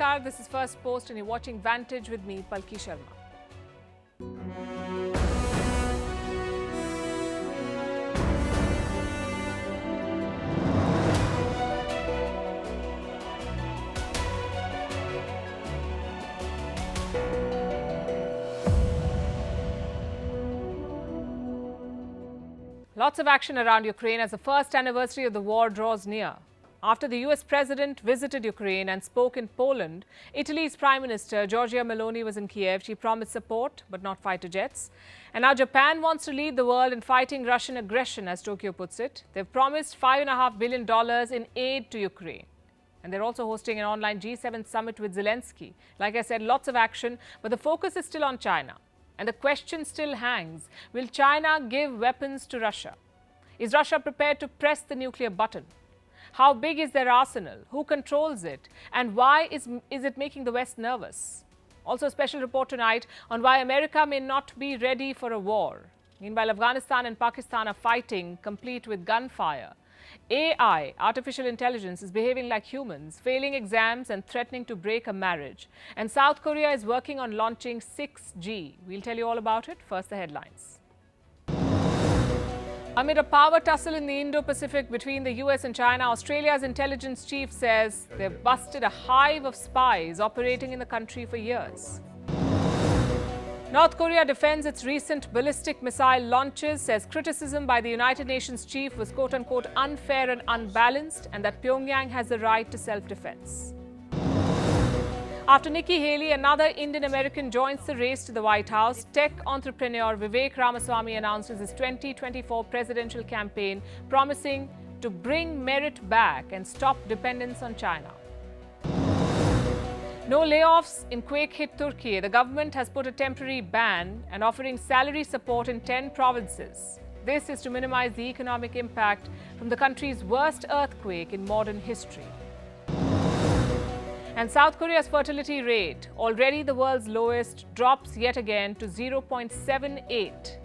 Namaskar, this is Firstpost and you're watching Vantage with me, Palki Sharma. Lots of action around Ukraine as the first anniversary of the war draws near. After the US President visited Ukraine and spoke in Poland, Italy's Prime Minister Giorgia Meloni was in Kiev. She promised support, but not fighter jets. And now Japan wants to lead the world in fighting Russian aggression, as Tokyo puts it. They've promised $5.5 billion in aid to Ukraine. And they're also hosting an online G7 summit with Zelensky. Like I said, lots of action, but the focus is still on China. And the question still hangs, will China give weapons to Russia? Is Russia prepared to press the nuclear button? How big is their arsenal? Who controls it? And why is it making the West nervous? Also a special report tonight on why America may not be ready for a war. Meanwhile, Afghanistan and Pakistan are fighting, complete with gunfire. AI, artificial intelligence, is behaving like humans, failing exams and threatening to break a marriage. And South Korea is working on launching 6G. We'll tell you all about it. First, the headlines. Amid a power tussle in the Indo-Pacific between the US and China, Australia's intelligence chief says they've busted a hive of spies operating in the country for years. North Korea defends its recent ballistic missile launches, says criticism by the United Nations chief was quote-unquote unfair and unbalanced, and that Pyongyang has the right to self-defense. After Nikki Haley, another Indian American joins the race to the White House. Tech entrepreneur Vivek Ramaswamy announces his 2024 presidential campaign, promising to bring merit back and stop dependence on China. No layoffs in quake-hit Turkey. The government has put a temporary ban and offering salary support in 10 provinces. This is to minimize the economic impact from the country's worst earthquake in modern history. And South Korea's fertility rate, already the world's lowest, drops yet again to 0.78.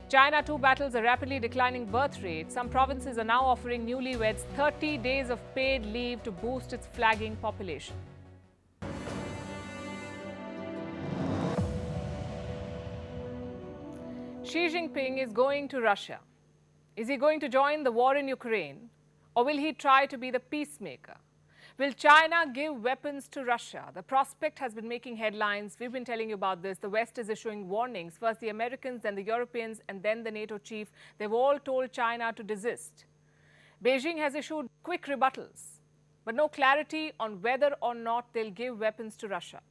China too battles a rapidly declining birth rate. Some provinces are now offering newlyweds 30 days of paid leave to boost its flagging population. Xi Jinping is going to Russia. Is he going to join the war in Ukraine, or will he try to be the peacemaker? Will China give weapons to Russia? The prospect has been making headlines. We've been telling you about this. The West is issuing warnings. First the Americans, then the Europeans, and then the NATO chief. They've all told China to desist. Beijing has issued quick rebuttals, but no clarity on whether or not they'll give weapons to Russia.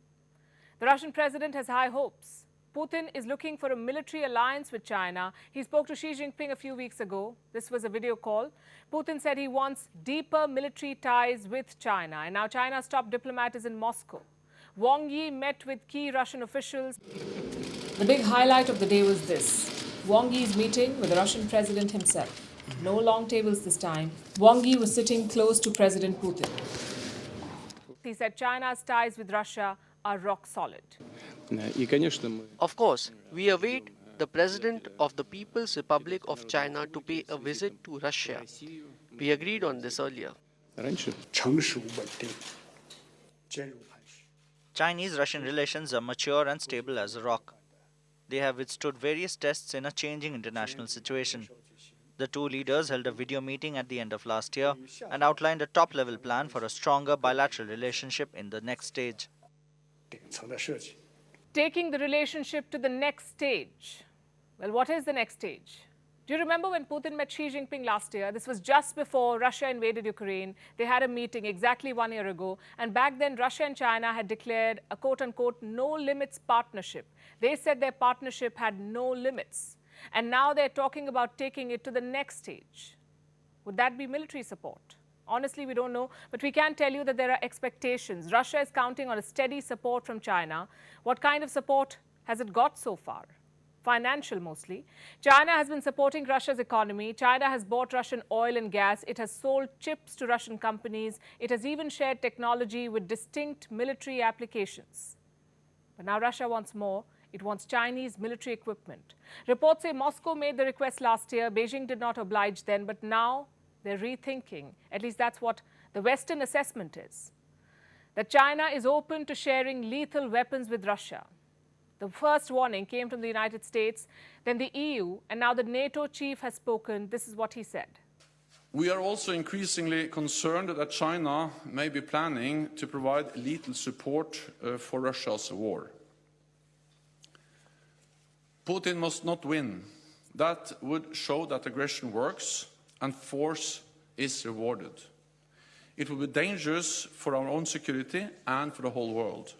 The Russian president has high hopes. Putin is looking for a military alliance with China. He spoke to Xi Jinping a few weeks ago. This was a video call. Putin said he wants deeper military ties with China. And now China's top diplomat is in Moscow. Wang Yi met with key Russian officials. The big highlight of the day was this: Wang Yi's meeting with the Russian president himself. No long tables this time. Wang Yi was sitting close to President Putin. He said China's ties with Russia are rock solid. Of course, we await the President of the People's Republic of China to pay a visit to Russia. We agreed on this earlier. Chinese-Russian relations are mature and stable as a rock. They have withstood various tests in a changing international situation. The two leaders held a video meeting at the end of last year and outlined a top-level plan for a stronger bilateral relationship in the next stage. Taking the relationship to the next stage. Well, what is the next stage? Do you remember when Putin met Xi Jinping last year? This was just before Russia invaded Ukraine. They had a meeting exactly 1 year ago. And back then, Russia and China had declared a quote-unquote no-limits partnership. They said their partnership had no limits. And now they're talking about taking it to the next stage. Would that be military support? Honestly, we don't know, but we can tell you that there are expectations. Russia is counting on a steady support from China. What kind of support has it got so far? Financial mostly. China has been supporting Russia's economy. China has bought Russian oil and gas. It has sold chips to Russian companies. It has even shared technology with distinct military applications. But now Russia wants more. It wants Chinese military equipment. Reports say Moscow made the request last year. Beijing did not oblige then, but now they're rethinking. At least that's what the Western assessment is. that China is open to sharing lethal weapons with Russia. The first warning came from the United States, then the EU, and now the NATO chief has spoken. This is what he said. We are also increasingly concerned that China may be planning to provide lethal support for Russia's war. Putin must not win. That would show that aggression works and force is rewarded. It will be dangerous for our own security and for the whole world.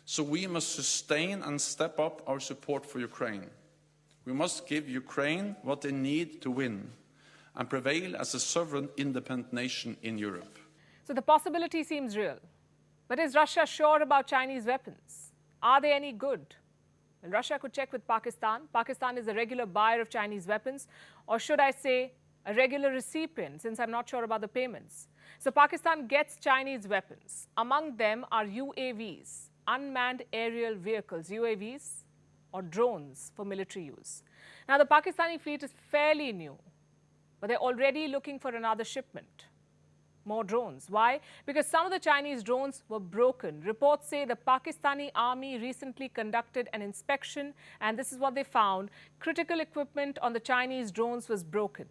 So we must sustain and step up our support for Ukraine. We must give Ukraine what they need to win and prevail as a sovereign, independent nation in Europe. So the possibility seems real. But is Russia sure about Chinese weapons? Are they any good? Well, Russia could check with Pakistan. Pakistan is a regular buyer of Chinese weapons, or should I say, a regular recipient, since I'm not sure about the payments. So Pakistan gets Chinese weapons. Among them are UAVs, unmanned aerial vehicles, UAVs, or drones for military use. Now, the Pakistani fleet is fairly new, but they're already looking for another shipment. More drones. Why? Because some of the Chinese drones were broken. Reports say the Pakistani army recently conducted an inspection, and this is what they found. Critical equipment on the Chinese drones was broken.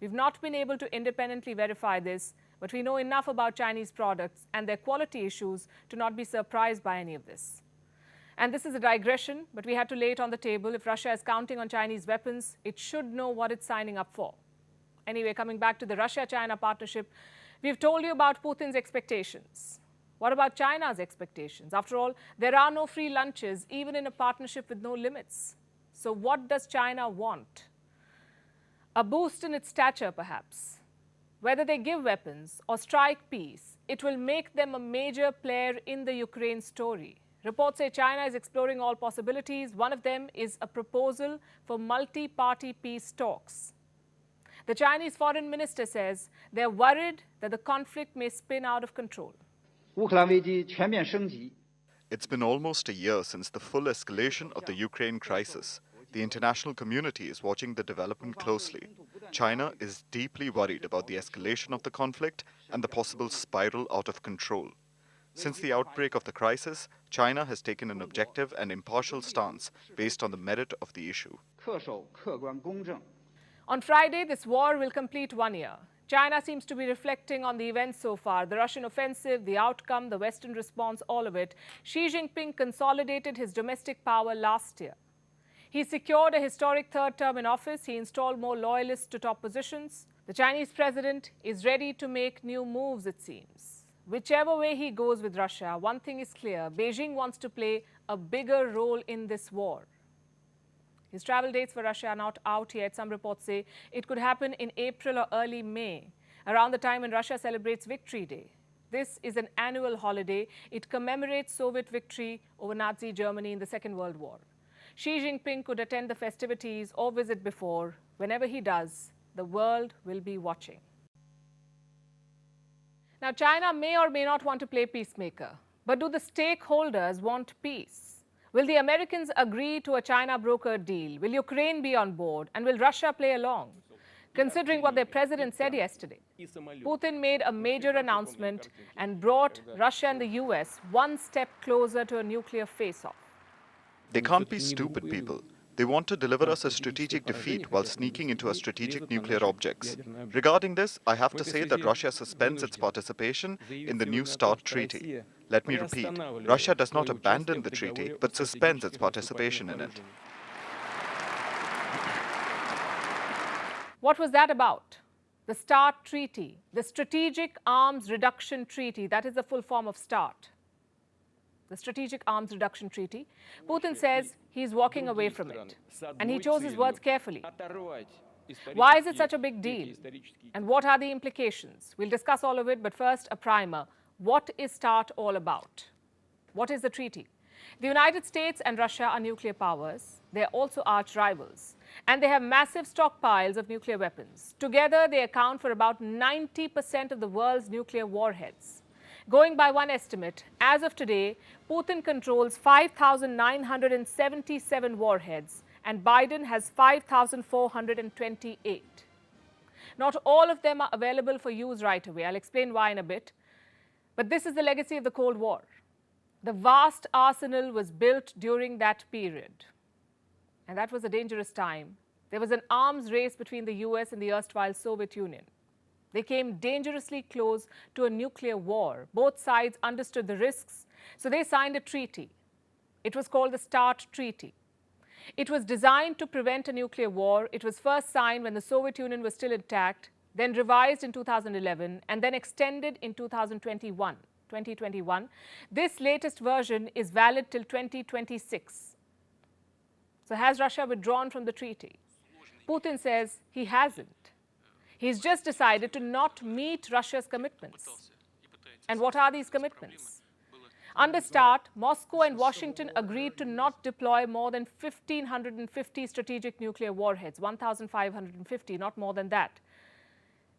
We've not been able to independently verify this, but we know enough about Chinese products and their quality issues to not be surprised by any of this. And this is a digression, but we had to lay it on the table. If Russia is counting on Chinese weapons, it should know what it's signing up for. Anyway, coming back to the Russia-China partnership, we've told you about Putin's expectations. What about China's expectations? After all, there are no free lunches, even in a partnership with no limits. So what does China want? A boost in its stature, perhaps. Whether they give weapons or strike peace, it will make them a major player in the Ukraine story. Reports say China is exploring all possibilities. One of them is a proposal for multi-party peace talks. The Chinese foreign minister says they're worried that the conflict may spin out of control. It's been almost a year since the full escalation of the Ukraine crisis. The international community is watching the development closely. China is deeply worried about the escalation of the conflict and the possible spiral out of control. Since the outbreak of the crisis, China has taken an objective and impartial stance based on the merit of the issue. On Friday, this war will complete 1 year. China seems to be reflecting on the events so far, the Russian offensive, the outcome, the Western response, all of it. Xi Jinping consolidated his domestic power last year. He secured a historic third term in office. He installed more loyalists to top positions. The Chinese president is ready to make new moves, it seems. Whichever way he goes with Russia, one thing is clear. Beijing wants to play a bigger role in this war. His travel dates for Russia are not out yet. Some reports say it could happen in April or early May, around the time when Russia celebrates Victory Day. This is an annual holiday. It commemorates Soviet victory over Nazi Germany in the Second World War. Xi Jinping could attend the festivities or visit before. Whenever he does, the world will be watching. Now, China may or may not want to play peacemaker, but do the stakeholders want peace? Will the Americans agree to a China brokered deal? Will Ukraine be on board? And will Russia play along? Considering what their president said yesterday, Putin made a major announcement and brought Russia and the US one step closer to a nuclear face-off. They can't be stupid people. They want to deliver us a strategic defeat while sneaking into our strategic nuclear objects. Regarding this, I have to say that Russia suspends its participation in the New START treaty. Let me repeat, Russia does not abandon the treaty, but suspends its participation in it. What was that about? The START treaty, the Strategic Arms Reduction Treaty, that is the full form of START. The Strategic Arms Reduction Treaty. Putin says he's walking away from it, and he chose his words carefully. Why is it such a big deal? And what are the implications? We'll discuss all of it, but first, a primer. What is START all about? What is the treaty? The United States and Russia are nuclear powers. They're also arch rivals, and they have massive stockpiles of nuclear weapons. Together, they account for about 90% of the world's nuclear warheads. Going by one estimate, as of today, Putin controls 5,977 warheads, and Biden has 5,428. Not all of them are available for use right away. I'll explain why in a bit. But this is the legacy of the Cold War. The vast arsenal was built during that period. And that was a dangerous time. There was an arms race between the US and the erstwhile Soviet Union. They came dangerously close to a nuclear war. Both sides understood the risks, so they signed a treaty. It was called the START Treaty. It was designed to prevent a nuclear war. It was first signed when the Soviet Union was still intact, then revised in 2011, and then extended in 2021. This latest version is valid till 2026. So has Russia withdrawn from the treaty? Putin says he hasn't. He's just decided to not meet Russia's commitments. And what are these commitments? Under START, Moscow and Washington agreed to not deploy more than 1,550 strategic nuclear warheads, 1,550, not more than that,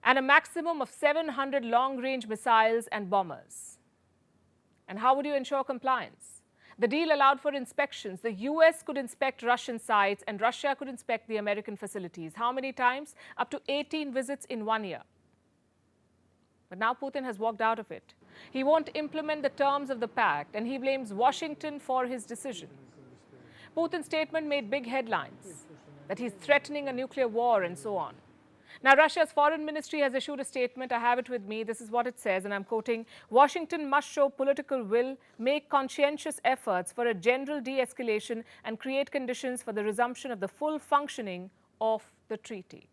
and a maximum of 700 long-range missiles and bombers. And how would you ensure compliance? The deal allowed for inspections. The US could inspect Russian sites and Russia could inspect the American facilities. How many times? Up to 18 visits in 1 year. But now Putin has walked out of it. He won't implement the terms of the pact and he blames Washington for his decision. Putin's statement made big headlines, that he's threatening a nuclear war and so on. Now, Russia's foreign ministry has issued a statement. I have it with me. This is what it says, and I'm quoting, Washington must show political will, make conscientious efforts for a general de-escalation and create conditions for the resumption of the full functioning of the treaty.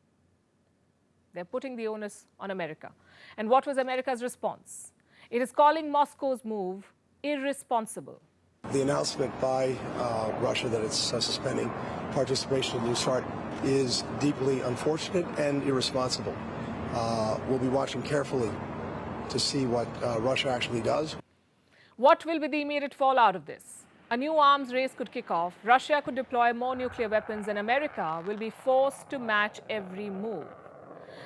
They're putting the onus on America. And what was America's response? It is calling Moscow's move irresponsible. The announcement by Russia that it's suspending participation in New START is deeply unfortunate and irresponsible. We'll be watching carefully to see what Russia actually does. What will be the immediate fallout of this? A new arms race could kick off. Russia could deploy more nuclear weapons and America will be forced to match every move.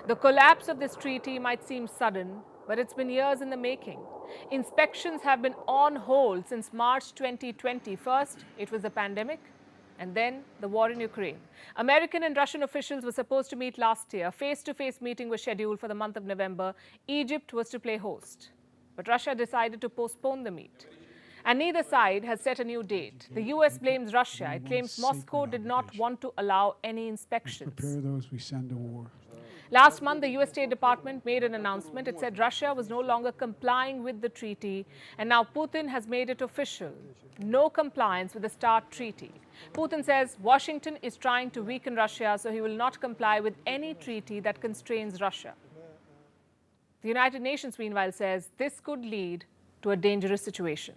The collapse of this treaty might seem sudden, but it's been years in the making. Inspections have been on hold since March 2020. First, it was the pandemic, and then the war in Ukraine. American and Russian officials were supposed to meet last year. Face-to-face meeting was scheduled for the month of November. Egypt was to play host. But Russia decided to postpone the meet. And neither side has set a new date. The US blames Russia. It claims Moscow did not want to allow any inspections. Prepare those we send to war. Last month, the US State Department made an announcement. It said Russia was no longer complying with the treaty, and now Putin has made it official. No compliance with the START treaty. Putin says Washington is trying to weaken Russia, so he will not comply with any treaty that constrains Russia. The United Nations, meanwhile, says this could lead to a dangerous situation.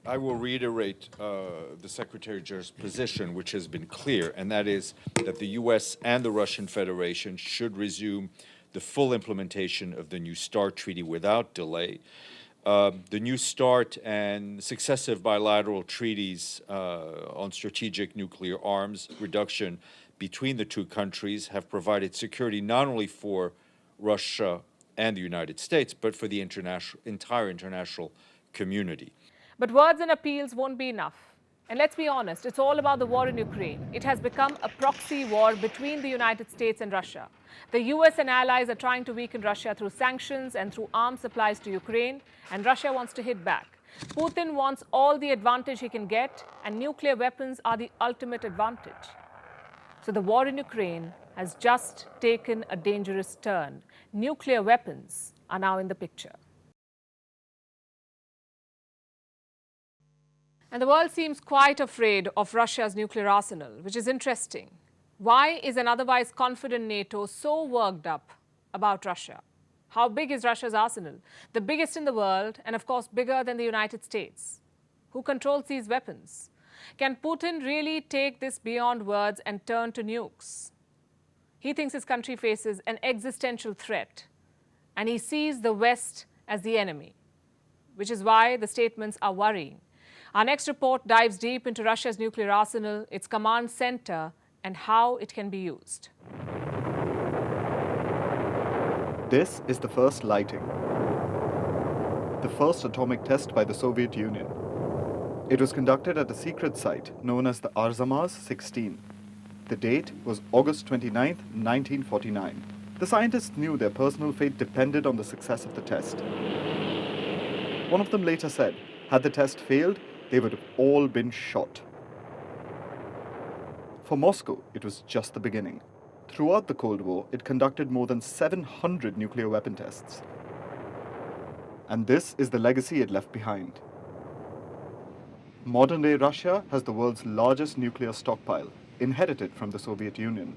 I will reiterate the Secretary General's position, which has been clear, and that is that the U.S. and the Russian Federation should resume the full implementation of the New START treaty without delay. The New START and successive bilateral treaties on strategic nuclear arms reduction between the two countries have provided security not only for Russia and the United States, but for the entire international community. But words and appeals won't be enough. And let's be honest, it's all about the war in Ukraine. It has become a proxy war between the United States and Russia. The US and allies are trying to weaken Russia through sanctions and through arms supplies to Ukraine, and Russia wants to hit back. Putin wants all the advantage he can get, and nuclear weapons are the ultimate advantage. So the war in Ukraine has just taken a dangerous turn. Nuclear weapons are now in the picture. And the world seems quite afraid of Russia's nuclear arsenal, which is interesting. Why is an otherwise confident NATO so worked up about Russia? How big is Russia's arsenal? The biggest in the world, and of course bigger than the United States. Who controls these weapons? Can Putin really take this beyond words and turn to nukes? He thinks his country faces an existential threat, and he sees the West as the enemy, which is why the statements are worrying. Our next report dives deep into Russia's nuclear arsenal, its command center, and how it can be used. This is the first lighting. The first atomic test by the Soviet Union. It was conducted at a secret site known as the Arzamas-16. The date was August 29, 1949. The scientists knew their personal fate depended on the success of the test. One of them later said, had the test failed, they would have all been shot. For Moscow, it was just the beginning. Throughout the Cold War, it conducted more than 700 nuclear weapon tests. And this is the legacy it left behind. Modern-day Russia has the world's largest nuclear stockpile, inherited from the Soviet Union.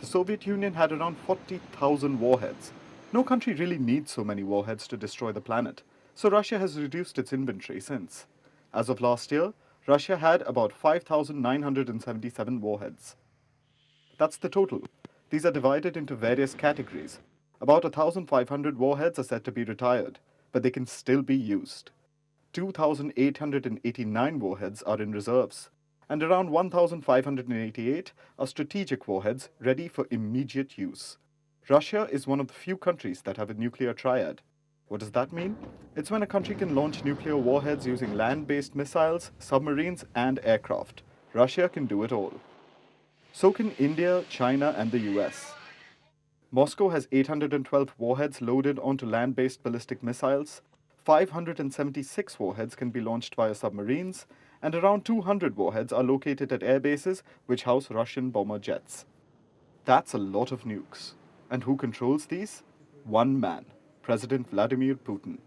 The Soviet Union had around 40,000 warheads. No country really needs so many warheads to destroy the planet, so Russia has reduced its inventory since. As of last year, Russia had about 5,977 warheads. That's the total. These are divided into various categories. About 1,500 warheads are said to be retired, but they can still be used. 2,889 warheads are in reserves, and around 1,588 are strategic warheads ready for immediate use. Russia is one of the few countries that have a nuclear triad. What does that mean? It's when a country can launch nuclear warheads using land-based missiles, submarines, and aircraft. Russia can do it all. So can India, China, and the US. Moscow has 812 warheads loaded onto land-based ballistic missiles, 576 warheads can be launched via submarines, and around 200 warheads are located at air bases which house Russian bomber jets. That's a lot of nukes. And who controls these? One man, President Vladimir Putin.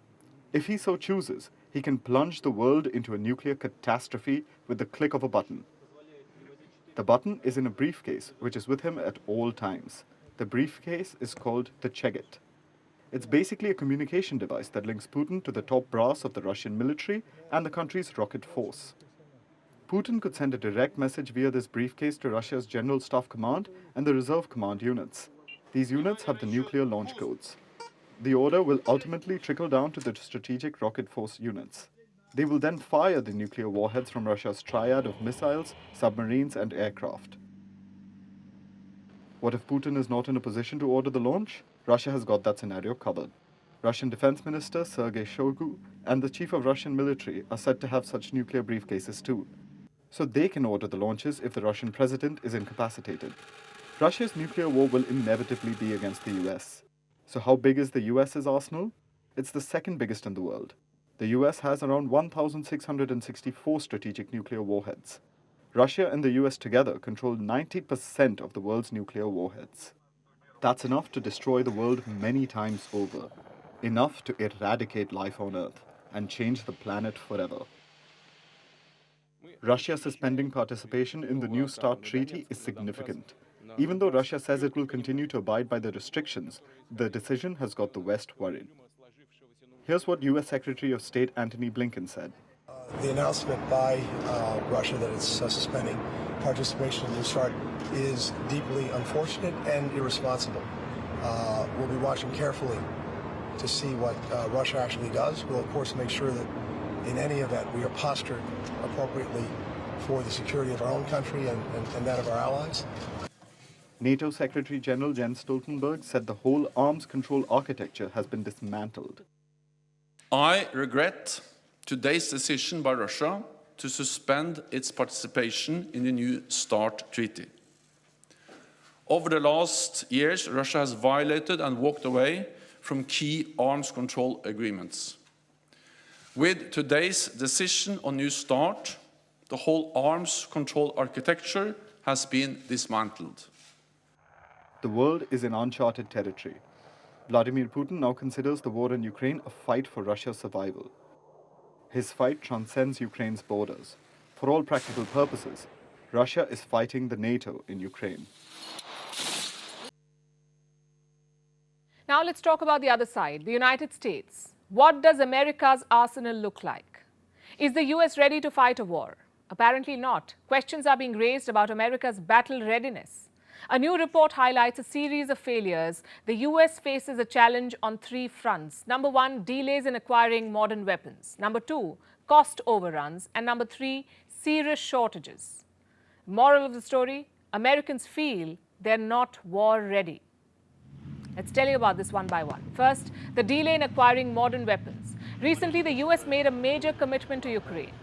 If he so chooses, he can plunge the world into a nuclear catastrophe with the click of a button. The button is in a briefcase which is with him at all times. The briefcase is called the Cheget. It's basically a communication device that links Putin to the top brass of the Russian military and the country's rocket force. Putin could send a direct message via this briefcase to Russia's General Staff Command and the Reserve Command units. These units have the nuclear launch codes. The order will ultimately trickle down to the strategic rocket force units. They will then fire the nuclear warheads from Russia's triad of missiles, submarines, and aircraft. What if Putin is not in a position to order the launch? Russia has got that scenario covered. Russian Defense Minister Sergei Shoigu and the Chief of Russian military are said to have such nuclear briefcases too. So they can order the launches if the Russian president is incapacitated. Russia's nuclear war will inevitably be against the US. So how big is the US's arsenal? It's the second biggest in the world. The US has around 1,664 strategic nuclear warheads. Russia and the US together control 90% of the world's nuclear warheads. That's enough to destroy the world many times over. Enough to eradicate life on Earth and change the planet forever. Russia suspending participation in the New START treaty is significant. Even though Russia says it will continue to abide by the restrictions, the decision has got the West worried. Here's what US Secretary of State Antony Blinken said. The announcement by Russia that it's suspending participation in New START is deeply unfortunate and irresponsible. We'll be watching carefully to see what Russia actually does. We'll, of course, make sure that in any event we are postured appropriately for the security of our own country and that of our allies. NATO Secretary General Jens Stoltenberg said the whole arms control architecture has been dismantled. I regret today's decision by Russia to suspend its participation in the New START treaty. Over the last years, Russia has violated and walked away from key arms control agreements. With today's decision on New START, the whole arms control architecture has been dismantled. The world is in uncharted territory. Vladimir Putin now considers the war in Ukraine a fight for Russia's survival. His fight transcends Ukraine's borders. For all practical purposes, Russia is fighting the NATO in Ukraine. Now let's talk about the other side, the United States. What does America's arsenal look like? Is the US ready to fight a war? Apparently not. Questions are being raised about America's battle readiness. A new report highlights a series of failures. The US faces a challenge on 3 fronts. Number 1, delays in acquiring modern weapons. Number 2, cost overruns. And number 3, serious shortages. Moral of the story, Americans feel they're not war ready. Let's tell you about this one by one. First, the delay in acquiring modern weapons. Recently, the US made a major commitment to Ukraine.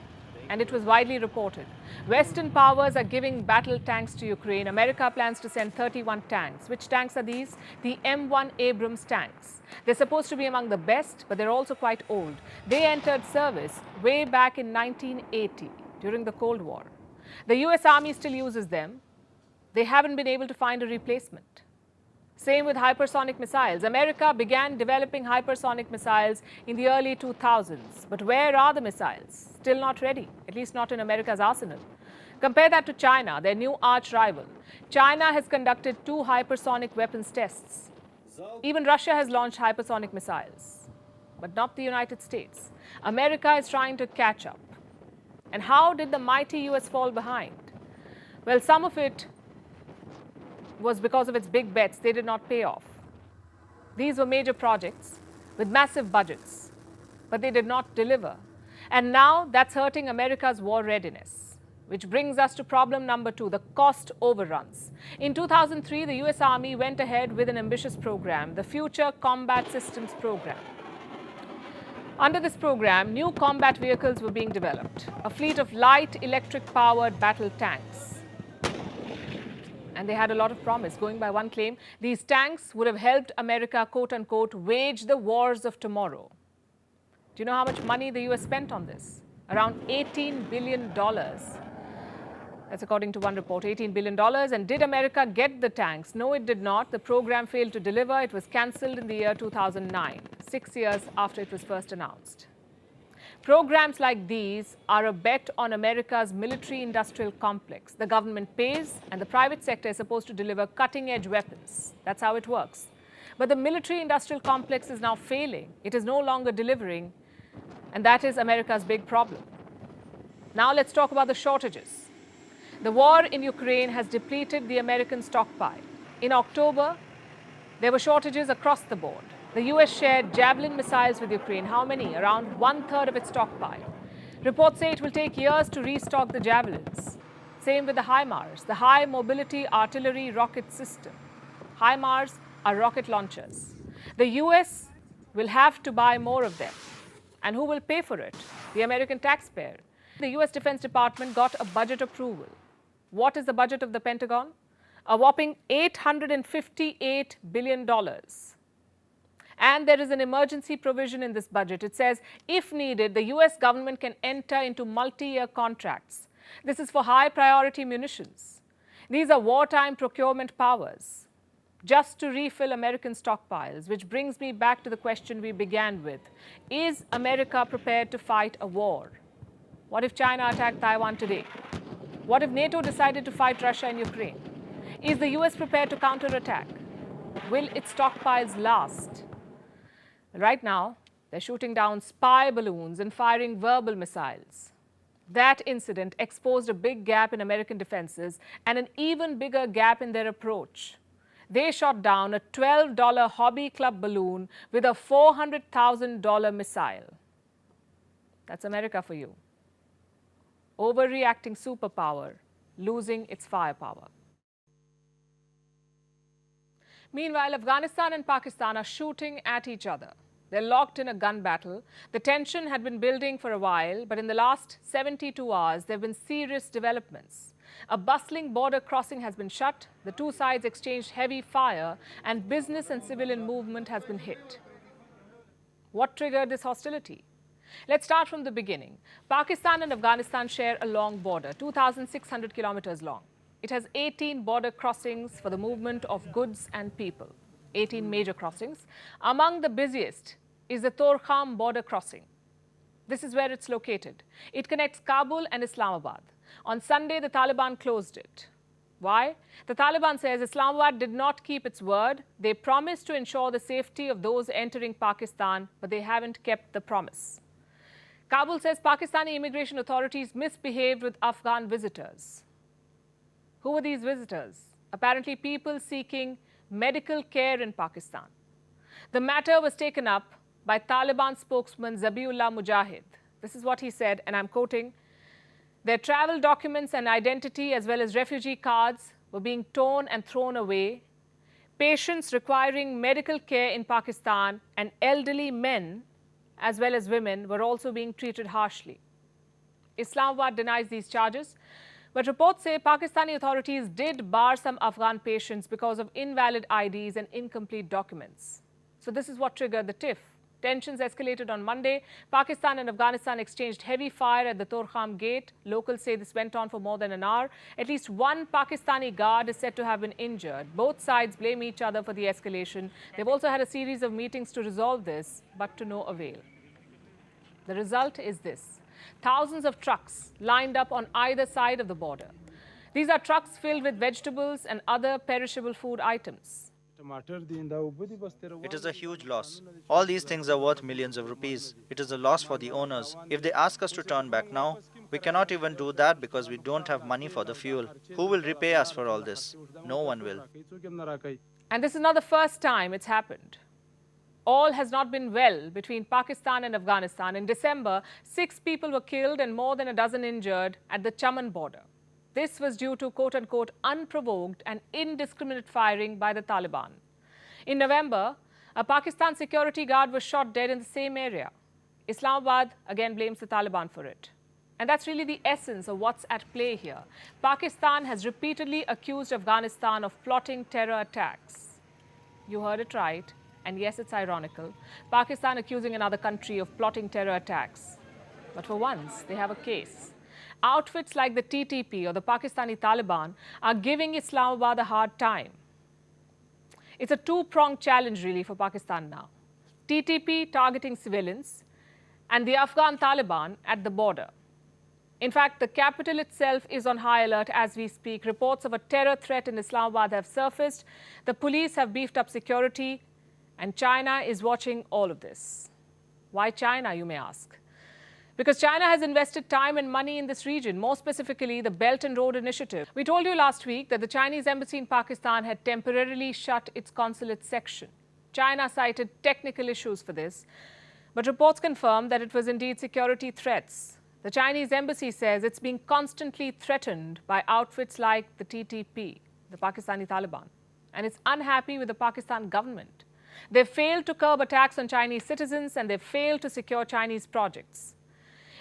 and it was widely reported. Western powers are giving battle tanks to Ukraine. America plans to send 31 tanks. Which tanks are these? The M1 Abrams tanks. They're supposed to be among the best, but they're also quite old. They entered service way back in 1980 during the Cold War. The US Army still uses them. They haven't been able to find a replacement. Same with hypersonic missiles. America began developing hypersonic missiles in the early 2000s. But where are the missiles? Still not ready, at least not in America's arsenal. Compare that to China, their new arch rival. China has conducted 2 hypersonic weapons tests. Even Russia has launched hypersonic missiles, but not the United States. America is trying to catch up. And how did the mighty US fall behind? Well, some of it was because of its big bets. They did not pay off. These were major projects with massive budgets, but they did not deliver. And now that's hurting America's war readiness, which brings us to problem number 2, the cost overruns. In 2003, the US Army went ahead with an ambitious program, the Future Combat Systems Program. Under this program, new combat vehicles were being developed, a fleet of light electric-powered battle tanks. And they had a lot of promise. Going by one claim, these tanks would have helped America, quote-unquote, wage the wars of tomorrow. Do you know how much money the US spent on this? Around $18 billion. That's according to one report, $18 billion. And did America get the tanks? No, it did not. The program failed to deliver. It was cancelled in the year 2009, 6 years after it was first announced. Programs like these are a bet on America's military-industrial complex. The government pays, and the private sector is supposed to deliver cutting-edge weapons. That's how it works. But the military-industrial complex is now failing. It is no longer delivering, and that is America's big problem. Now let's talk about the shortages. The war in Ukraine has depleted the American stockpile. In October, there were shortages across the board. The US shared Javelin missiles with Ukraine. How many? Around 1/3 of its stockpile. Reports say it will take years to restock the Javelins. Same with the HIMARS, the High Mobility Artillery Rocket System. HIMARS are rocket launchers. The US will have to buy more of them. And who will pay for it? The American taxpayer. The US Defense Department got a budget approval. What is the budget of the Pentagon? A whopping $858 billion. And there is an emergency provision in this budget. It says, if needed, the US government can enter into multi-year contracts. This is for high-priority munitions. These are wartime procurement powers, just to refill American stockpiles, which brings me back to the question we began with. Is America prepared to fight a war? What if China attacked Taiwan today? What if NATO decided to fight Russia in Ukraine? Is the US prepared to counterattack? Will its stockpiles last? Right now, they're shooting down spy balloons and firing verbal missiles. That incident exposed a big gap in American defenses and an even bigger gap in their approach. They shot down a $12 Hobby Club balloon with a $400,000 missile. That's America for you. Overreacting superpower, losing its firepower. Meanwhile, Afghanistan and Pakistan are shooting at each other. They're locked in a gun battle. The tension had been building for a while, but in the last 72 hours, there have been serious developments. A bustling border crossing has been shut, the two sides exchanged heavy fire, and business and civilian movement has been hit. What triggered this hostility? Let's start from the beginning. Pakistan and Afghanistan share a long border, 2,600 kilometers long. It has 18 border crossings for the movement of goods and people, 18 major crossings. Among the busiest is the Torkham border crossing. This is where it's located. It connects Kabul and Islamabad. On Sunday, the Taliban closed it. Why? The Taliban says Islamabad did not keep its word. They promised to ensure the safety of those entering Pakistan, but they haven't kept the promise. Kabul says Pakistani immigration authorities misbehaved with Afghan visitors. Who were these visitors? Apparently people seeking medical care in Pakistan. The matter was taken up by Taliban spokesman Zabiullah Mujahid. This is what he said, and I'm quoting, "Their travel documents and identity as well as refugee cards were being torn and thrown away. Patients requiring medical care in Pakistan and elderly men as well as women were also being treated harshly." Islamabad denies these charges, but reports say Pakistani authorities did bar some Afghan patients because of invalid IDs and incomplete documents. So this is what triggered the tiff. Tensions escalated on Monday. Pakistan and Afghanistan exchanged heavy fire at the Torkham gate. Locals say this went on for more than an hour. At least one Pakistani guard is said to have been injured. Both sides blame each other for the escalation. They've also had a series of meetings to resolve this, but to no avail. The result is this: thousands of trucks lined up on either side of the border. These are trucks filled with vegetables and other perishable food items. It is a huge loss. All these things are worth millions of rupees. It is a loss for the owners. If they ask us to turn back now, we cannot even do that because we don't have money for the fuel. Who will repay us for all this? No one will. And this is not the first time it's happened. All has not been well between Pakistan and Afghanistan. In December, 6 people were killed and more than a dozen injured at the Chaman border. This was due to quote-unquote unprovoked and indiscriminate firing by the Taliban. In November, a Pakistan security guard was shot dead in the same area. Islamabad again blames the Taliban for it. And that's really the essence of what's at play here. Pakistan has repeatedly accused Afghanistan of plotting terror attacks. You heard it right. And yes, it's ironical. Pakistan accusing another country of plotting terror attacks. But for once, they have a case. Outfits like the TTP or the Pakistani Taliban are giving Islamabad a hard time. It's a two-pronged challenge really for Pakistan now. TTP targeting civilians and the Afghan Taliban at the border. In fact, the capital itself is on high alert as we speak. Reports of a terror threat in Islamabad have surfaced. The police have beefed up security, and China is watching all of this. Why China, you may ask? Because China has invested time and money in this region, more specifically the Belt and Road Initiative. We told you last week that the Chinese embassy in Pakistan had temporarily shut its consulate section. China cited technical issues for this, but reports confirm that it was indeed security threats. The Chinese embassy says it's being constantly threatened by outfits like the TTP, the Pakistani Taliban, and it's unhappy with the Pakistan government. They've failed to curb attacks on Chinese citizens and they've failed to secure Chinese projects.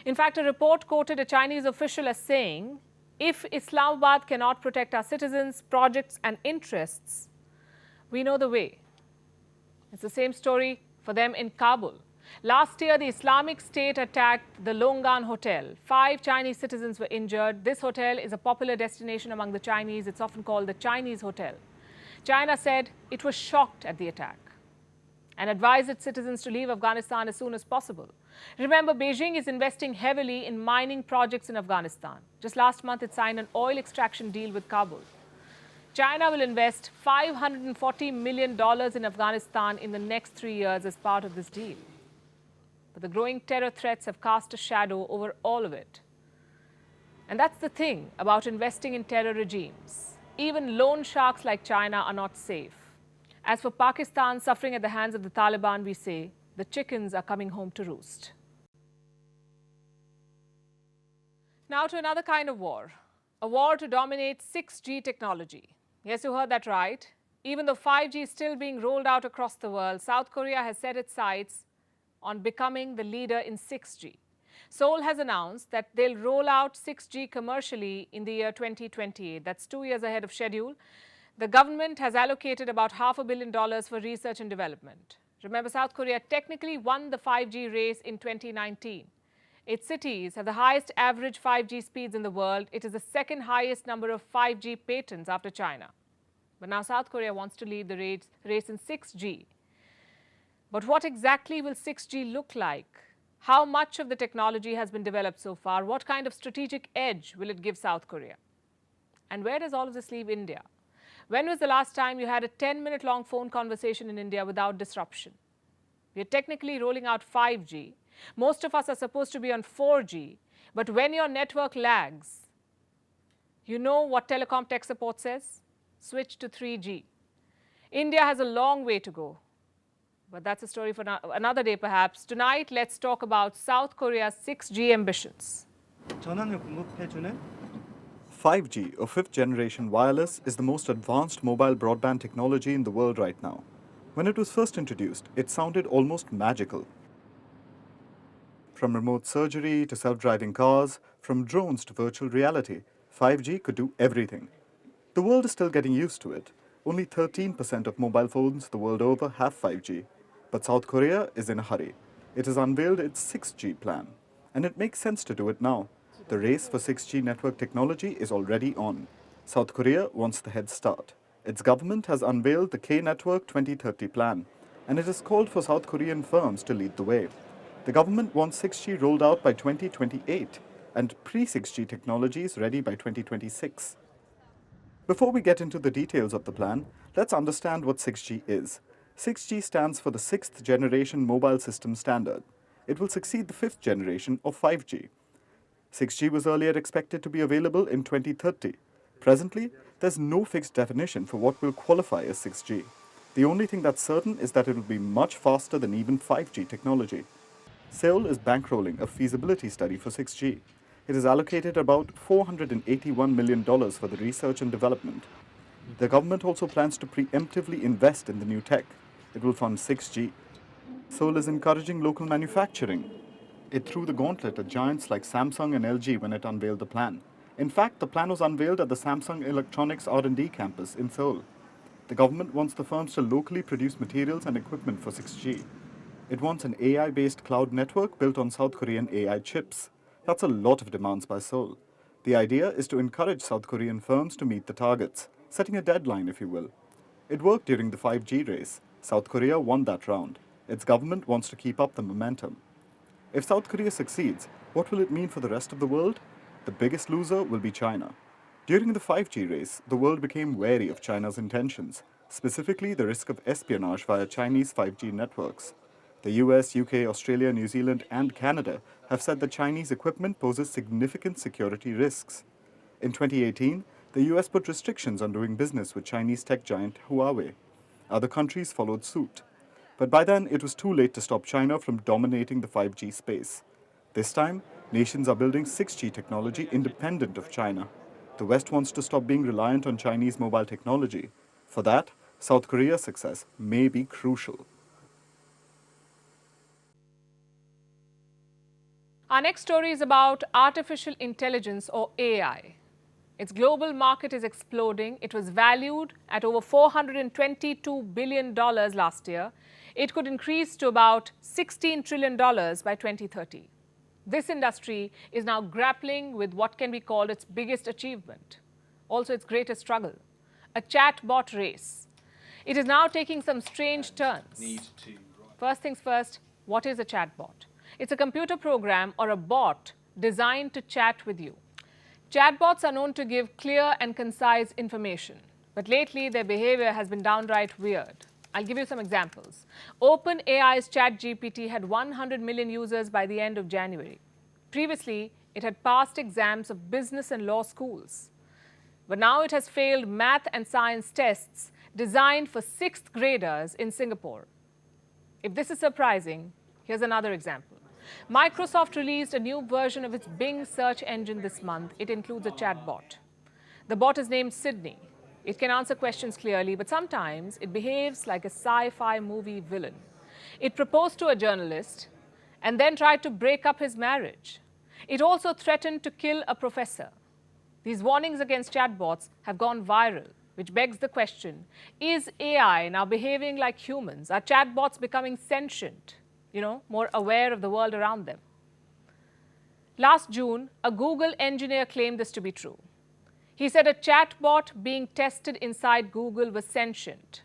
In fact, a report quoted a Chinese official as saying, if Islamabad cannot protect our citizens, projects and interests, we know the way. It's the same story for them in Kabul. Last year, the Islamic State attacked the Longan Hotel. 5 Chinese citizens were injured. This hotel is a popular destination among the Chinese. It's often called the Chinese Hotel. China said it was shocked at the attack and advised its citizens to leave Afghanistan as soon as possible. Remember, Beijing is investing heavily in mining projects in Afghanistan. Just last month, it signed an oil extraction deal with Kabul. China will invest $540 million in Afghanistan in the next 3 years as part of this deal. But the growing terror threats have cast a shadow over all of it. And that's the thing about investing in terror regimes. Even loan sharks like China are not safe. As for Pakistan suffering at the hands of the Taliban, we say the chickens are coming home to roost. Now to another kind of war, a war to dominate 6G technology. Yes, you heard that right. Even though 5G is still being rolled out across the world, South Korea has set its sights on becoming the leader in 6G. Seoul has announced that they'll roll out 6G commercially in the year 2028. That's 2 years ahead of schedule. The government has allocated about $500 million for research and development. Remember, South Korea technically won the 5G race in 2019. Its cities have the highest average 5G speeds in the world. It is the second highest number of 5G patents after China. But now South Korea wants to lead the race in 6G. But what exactly will 6G look like? How much of the technology has been developed so far? What kind of strategic edge will it give South Korea? And where does all of this leave India? When was the last time you had a 10-minute long phone conversation in India without disruption? We are technically rolling out 5G. Most of us are supposed to be on 4G. But when your network lags, you know what telecom tech support says? Switch to 3G. India has a long way to go. But that's a story for another day, perhaps. Tonight, let's talk about South Korea's 6G ambitions. 5G, or fifth generation wireless, is the most advanced mobile broadband technology in the world right now. When it was first introduced, it sounded almost magical. From remote surgery to self-driving cars, from drones to virtual reality, 5G could do everything. The world is still getting used to it. Only 13% of mobile phones the world over have 5G. But South Korea is in a hurry. It has unveiled its 6G plan. And it makes sense to do it now. The race for 6G network technology is already on. South Korea wants the head start. Its government has unveiled the K-Network 2030 plan, and it has called for South Korean firms to lead the way. The government wants 6G rolled out by 2028 and pre-6G technologies ready by 2026. Before we get into the details of the plan, let's understand what 6G is. 6G stands for the 6th generation mobile system standard. It will succeed the 5th generation of 5G. 6G was earlier expected to be available in 2030. Presently, there's no fixed definition for what will qualify as 6G. The only thing that's certain is that it will be much faster than even 5G technology. Seoul is bankrolling a feasibility study for 6G. It has allocated about $481 million for the research and development. The government also plans to preemptively invest in the new tech. It will fund 6G. Seoul is encouraging local manufacturing. It threw the gauntlet at giants like Samsung and LG when it unveiled the plan. In fact, the plan was unveiled at the Samsung Electronics R&D campus in Seoul. The government wants the firms to locally produce materials and equipment for 6G. It wants an AI-based cloud network built on South Korean AI chips. That's a lot of demands by Seoul. The idea is to encourage South Korean firms to meet the targets, setting a deadline, if you will. It worked during the 5G race. South Korea won that round. Its government wants to keep up the momentum. If South Korea succeeds, what will it mean for the rest of the world? The biggest loser will be China. During the 5G race, the world became wary of China's intentions, specifically the risk of espionage via Chinese 5G networks. The US, UK, Australia, New Zealand, and Canada have said that Chinese equipment poses significant security risks. In 2018, the US put restrictions on doing business with Chinese tech giant Huawei. Other countries followed suit. But by then, it was too late to stop China from dominating the 5G space. This time, nations are building 6G technology independent of China. The West wants to stop being reliant on Chinese mobile technology. For that, South Korea's success may be crucial. Our next story is about artificial intelligence, or AI. Its global market is exploding. It was valued at over $422 billion last year. It could increase to about $16 trillion by 2030. This industry is now grappling with what can be called its biggest achievement, also its greatest struggle, a chatbot race. It is now taking some strange turns. First things first, what is a chatbot? It's a computer program or a bot designed to chat with you. Chatbots are known to give clear and concise information, but lately their behavior has been downright weird. I'll give you some examples. OpenAI's ChatGPT had 100 million users by the end of January. Previously, it had passed exams of business and law schools. But now it has failed math and science tests designed for 6th graders in Singapore. If this is surprising, here's another example. Microsoft released a new version of its Bing search engine this month. It includes a chatbot. The bot is named Sydney. It can answer questions clearly, but sometimes it behaves like a sci-fi movie villain. It proposed to a journalist and then tried to break up his marriage. It also threatened to kill a professor. These warnings against chatbots have gone viral, which begs the question, is AI now behaving like humans? Are chatbots becoming sentient? More aware of the world around them. Last June, a Google engineer claimed this to be true. He said a chatbot being tested inside Google was sentient.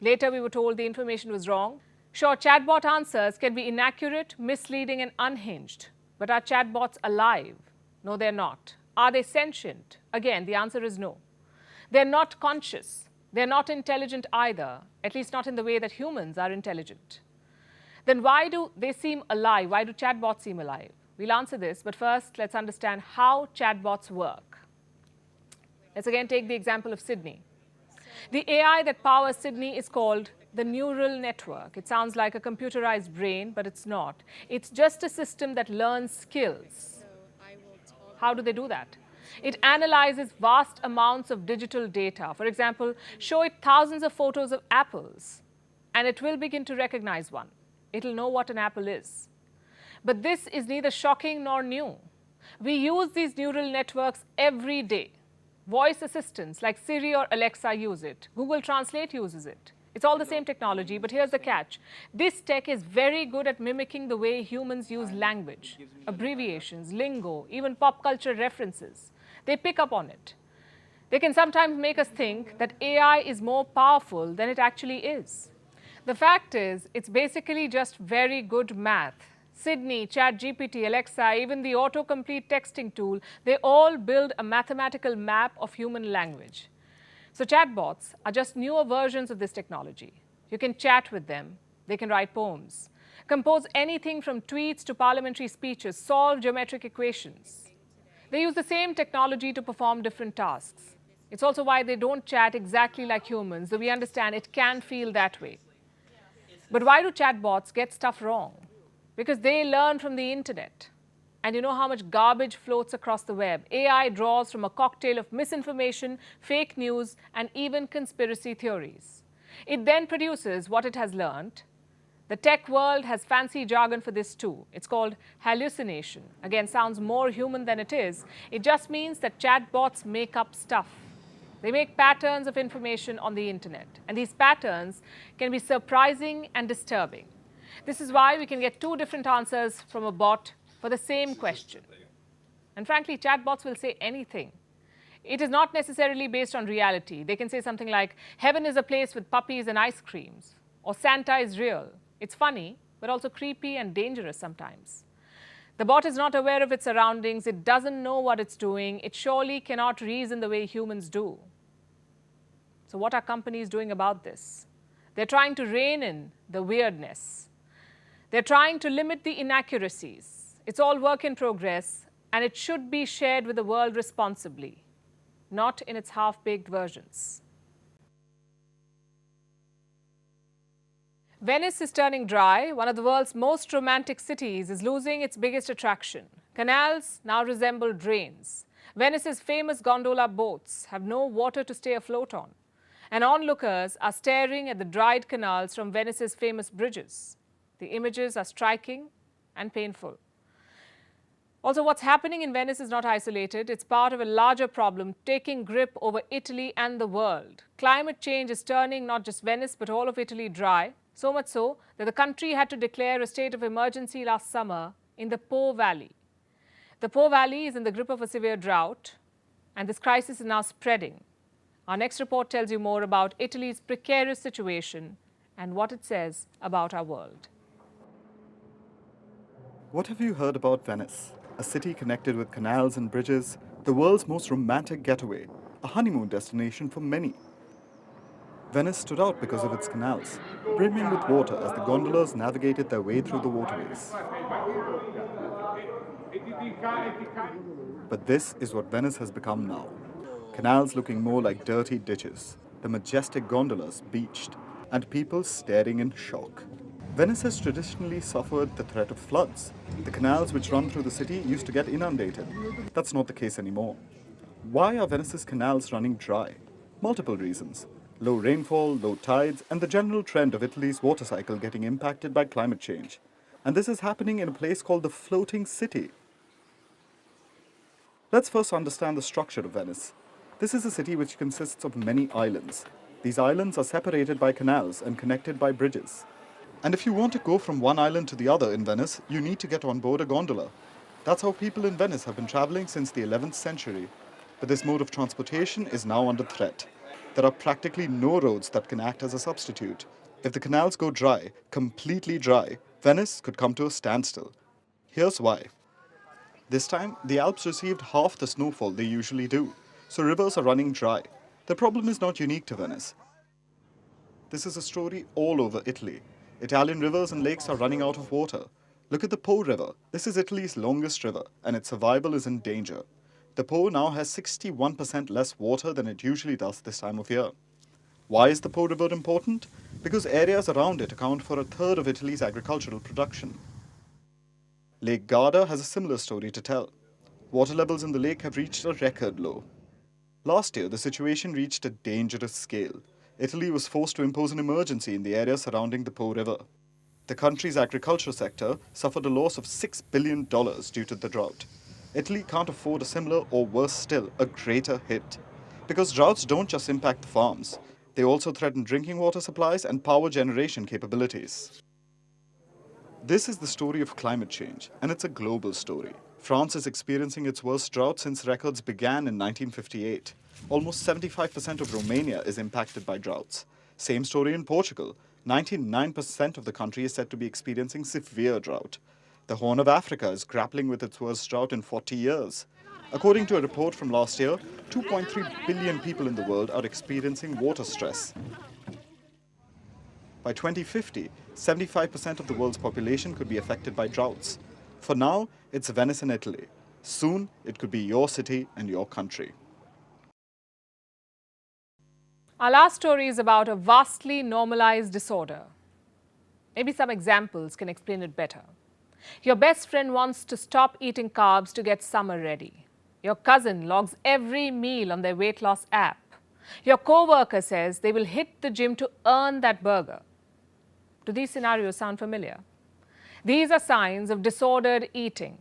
Later, we were told the information was wrong. Sure, chatbot answers can be inaccurate, misleading, and unhinged. But are chatbots alive? No, they're not. Are they sentient? Again, the answer is no. They're not conscious. They're not intelligent either, at least not in the way that humans are intelligent. Then why do they seem alive? Why do chatbots seem alive? We'll answer this, but first, let's understand how chatbots work. Let's again take the example of Sydney. The AI that powers Sydney is called the neural network. It sounds like a computerized brain, but it's not. It's just a system that learns skills. How do they do that? It analyzes vast amounts of digital data. For example, show it thousands of photos of apples, and it will begin to recognize one. It'll know what an apple is. But this is neither shocking nor new. We use these neural networks every day. Voice assistants like Siri or Alexa use it. Google Translate uses it. It's all the same technology, but here's the catch. This tech is very good at mimicking the way humans use language, abbreviations, lingo, even pop culture references. They pick up on it. They can sometimes make us think that AI is more powerful than it actually is. The fact is, it's basically just very good math. Sydney, ChatGPT, Alexa, even the autocomplete texting tool, they all build a mathematical map of human language. So chatbots are just newer versions of this technology. You can chat with them. They can write poems, compose anything from tweets to parliamentary speeches, solve geometric equations. They use the same technology to perform different tasks. It's also why they don't chat exactly like humans, though we understand it can feel that way. But why do chatbots get stuff wrong? Because they learn from the internet. And you know how much garbage floats across the web. AI draws from a cocktail of misinformation, fake news, and even conspiracy theories. It then produces what it has learned. The tech world has fancy jargon for this too. It's called hallucination. Again, sounds more human than it is. It just means that chatbots make up stuff. They make patterns of information on the internet. And these patterns can be surprising and disturbing. This is why we can get two different answers from a bot for the same question. And frankly, chatbots will say anything. It is not necessarily based on reality. They can say something like, heaven is a place with puppies and ice creams, or Santa is real. It's funny, but also creepy and dangerous sometimes. The bot is not aware of its surroundings. It doesn't know what it's doing. It surely cannot reason the way humans do. So what are companies doing about this? They're trying to rein in the weirdness. They're trying to limit the inaccuracies. It's all work in progress, and it should be shared with the world responsibly, not in its half-baked versions. Venice is turning dry. One of the world's most romantic cities is losing its biggest attraction. Canals now resemble drains. Venice's famous gondola boats have no water to stay afloat on. And onlookers are staring at the dried canals from Venice's famous bridges. The images are striking and painful. Also, what's happening in Venice is not isolated. It's part of a larger problem taking grip over Italy and the world. Climate change is turning not just Venice, but all of Italy dry. So much so that the country had to declare a state of emergency last summer in the Po Valley. The Po Valley is in the grip of a severe drought, and this crisis is now spreading. Our next report tells you more about Italy's precarious situation and what it says about our world. What have you heard about Venice? A city connected with canals and bridges, the world's most romantic getaway, a honeymoon destination for many. Venice stood out because of its canals, brimming with water as the gondolas navigated their way through the waterways. But this is what Venice has become now. Canals looking more like dirty ditches, the majestic gondolas beached, and people staring in shock. Venice has traditionally suffered the threat of floods. The canals which run through the city used to get inundated. That's not the case anymore. Why are Venice's canals running dry? Multiple reasons. Low rainfall, low tides, and the general trend of Italy's water cycle getting impacted by climate change. And this is happening in a place called the Floating City. Let's first understand the structure of Venice. This is a city which consists of many islands. These islands are separated by canals and connected by bridges. And if you want to go from one island to the other in Venice, you need to get on board a gondola. That's how people in Venice have been traveling since the 11th century. But this mode of transportation is now under threat. There are practically no roads that can act as a substitute. If the canals go dry, completely dry, Venice could come to a standstill. Here's why. This time, the Alps received half the snowfall they usually do, so rivers are running dry. The problem is not unique to Venice. This is a story all over Italy. Italian rivers and lakes are running out of water. Look at the Po River. This is Italy's longest river, and its survival is in danger. The Po now has 61% less water than it usually does this time of year. Why is the Po River important? Because areas around it account for a third of Italy's agricultural production. Lake Garda has a similar story to tell. Water levels in the lake have reached a record low. Last year, the situation reached a dangerous scale. Italy was forced to impose an emergency in the area surrounding the Po River. The country's agriculture sector suffered a loss of $6 billion due to the drought. Italy can't afford a similar or worse still, a greater hit. Because droughts don't just impact the farms, they also threaten drinking water supplies and power generation capabilities. This is the story of climate change, and it's a global story. France is experiencing its worst drought since records began in 1958. Almost 75% of Romania is impacted by droughts. Same story in Portugal. 99% of the country is said to be experiencing severe drought. The Horn of Africa is grappling with its worst drought in 40 years. According to a report from last year, 2.3 billion people in the world are experiencing water stress. By 2050, 75% of the world's population could be affected by droughts. For now, it's Venice in Italy. Soon, it could be your city and your country. Our last story is about a vastly normalized disorder. Maybe some examples can explain it better. Your best friend wants to stop eating carbs to get summer ready. Your cousin logs every meal on their weight loss app. Your co-worker says they will hit the gym to earn that burger. Do these scenarios sound familiar? These are signs of disordered eating.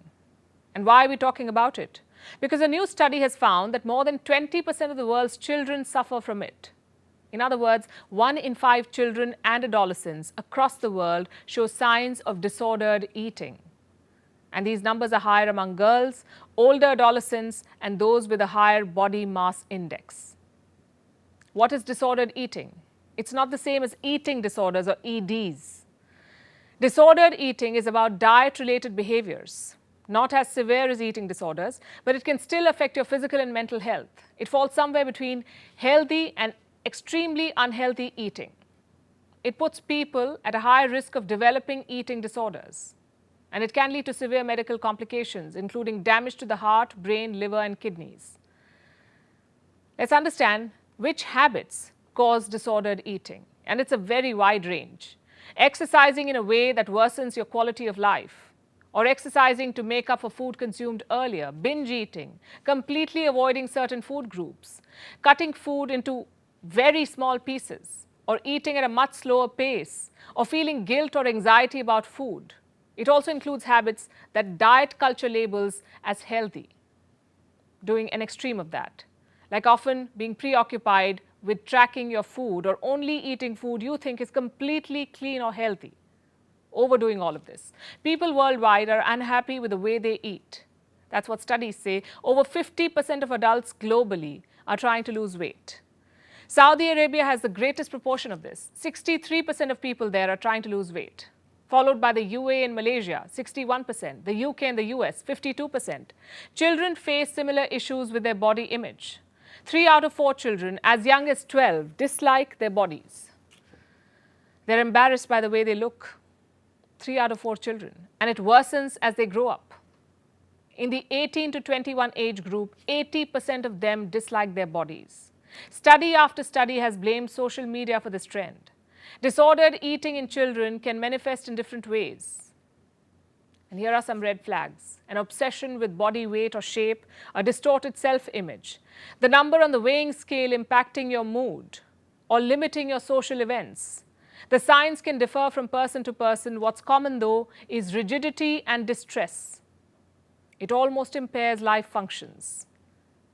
And why are we talking about it? Because a new study has found that more than 20% of the world's children suffer from it. In other words, 1 in 5 children and adolescents across the world show signs of disordered eating. And these numbers are higher among girls, older adolescents, and those with a higher body mass index. What is disordered eating? It's not the same as eating disorders or EDs. Disordered eating is about diet-related behaviors, not as severe as eating disorders, but it can still affect your physical and mental health. It falls somewhere between healthy and extremely unhealthy eating. It puts people at a higher risk of developing eating disorders, and it can lead to severe medical complications, including damage to the heart, brain, liver, and kidneys. Let's understand which habits cause disordered eating, and it's a very wide range. Exercising in a way that worsens your quality of life, or exercising to make up for food consumed earlier, binge eating, completely avoiding certain food groups, cutting food into very small pieces, or eating at a much slower pace, or feeling guilt or anxiety about food. It also includes habits that diet culture labels as healthy, doing an extreme of that, like often being preoccupied with tracking your food or only eating food you think is completely clean or healthy, overdoing all of this. People worldwide are unhappy with the way they eat. That's what studies say. Over 50% of adults globally are trying to lose weight. Saudi Arabia has the greatest proportion of this. 63% of people there are trying to lose weight, followed by the UAE and Malaysia, 61%, the UK and the US, 52%. Children face similar issues with their body image. 3 out of 4 children as young as 12 dislike their bodies. They're embarrassed by the way they look. 3 out of 4 children. And it worsens as they grow up. In the 18 to 21 age group, 80% of them dislike their bodies. Study after study has blamed social media for this trend. Disordered eating in children can manifest in different ways. And here are some red flags. An obsession with body weight or shape, a distorted self-image, the number on the weighing scale impacting your mood or limiting your social events. The signs can differ from person to person. What's common, though, is rigidity and distress. It almost impairs life functions.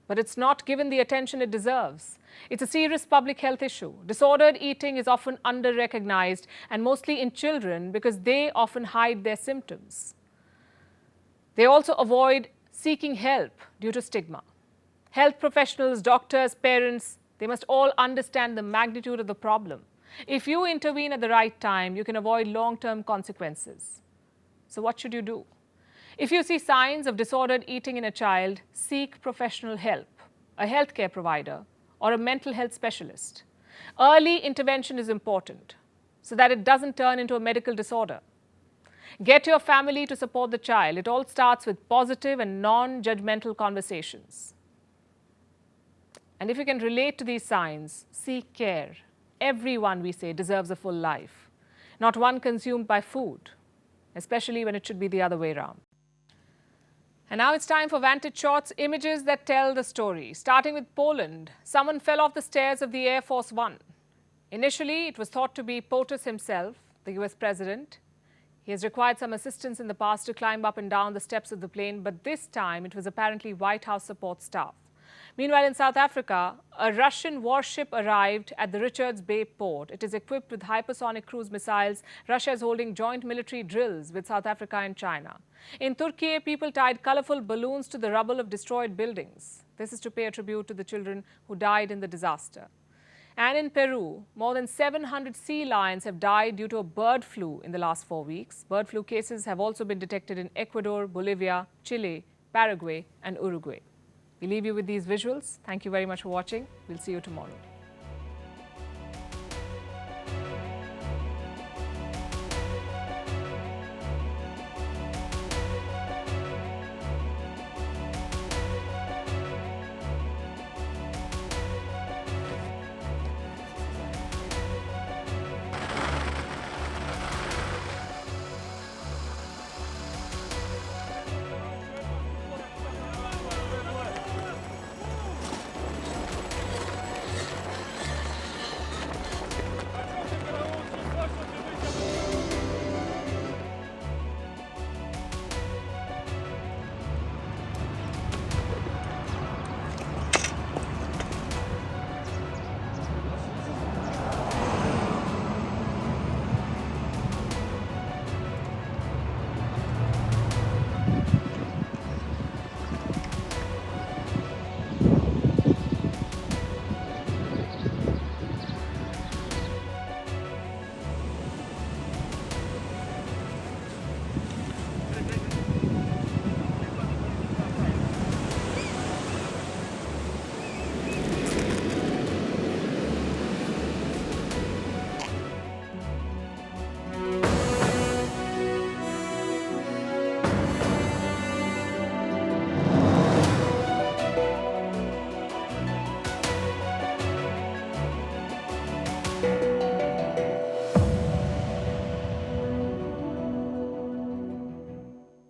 But it's not given the attention it deserves. It's a serious public health issue. Disordered eating is often under-recognized, and mostly in children because they often hide their symptoms. They also avoid seeking help due to stigma. Health professionals, doctors, parents, they must all understand the magnitude of the problem. If you intervene at the right time, you can avoid long-term consequences. So what should you do? If you see signs of disordered eating in a child, seek professional help, a healthcare provider, or a mental health specialist. Early intervention is important so that it doesn't turn into a medical disorder. Get your family to support the child. It all starts with positive and non-judgmental conversations. And if you can relate to these signs, seek care. Everyone, we say, deserves a full life, not one consumed by food, especially when it should be the other way around. And now it's time for Vantage Charts, images that tell the story. Starting with Poland, someone fell off the stairs of the Air Force One. Initially, it was thought to be POTUS himself, the US president. He has required some assistance in the past to climb up and down the steps of the plane, but this time it was apparently White House support staff. Meanwhile, in South Africa, a Russian warship arrived at the Richards Bay port. It is equipped with hypersonic cruise missiles. Russia is holding joint military drills with South Africa and China. In Turkey, people tied colorful balloons to the rubble of destroyed buildings. This is to pay a tribute to the children who died in the disaster. And in Peru, more than 700 sea lions have died due to a bird flu in the last 4 weeks. Bird flu cases have also been detected in Ecuador, Bolivia, Chile, Paraguay and Uruguay. We leave you with these visuals. Thank you very much for watching. We'll see you tomorrow.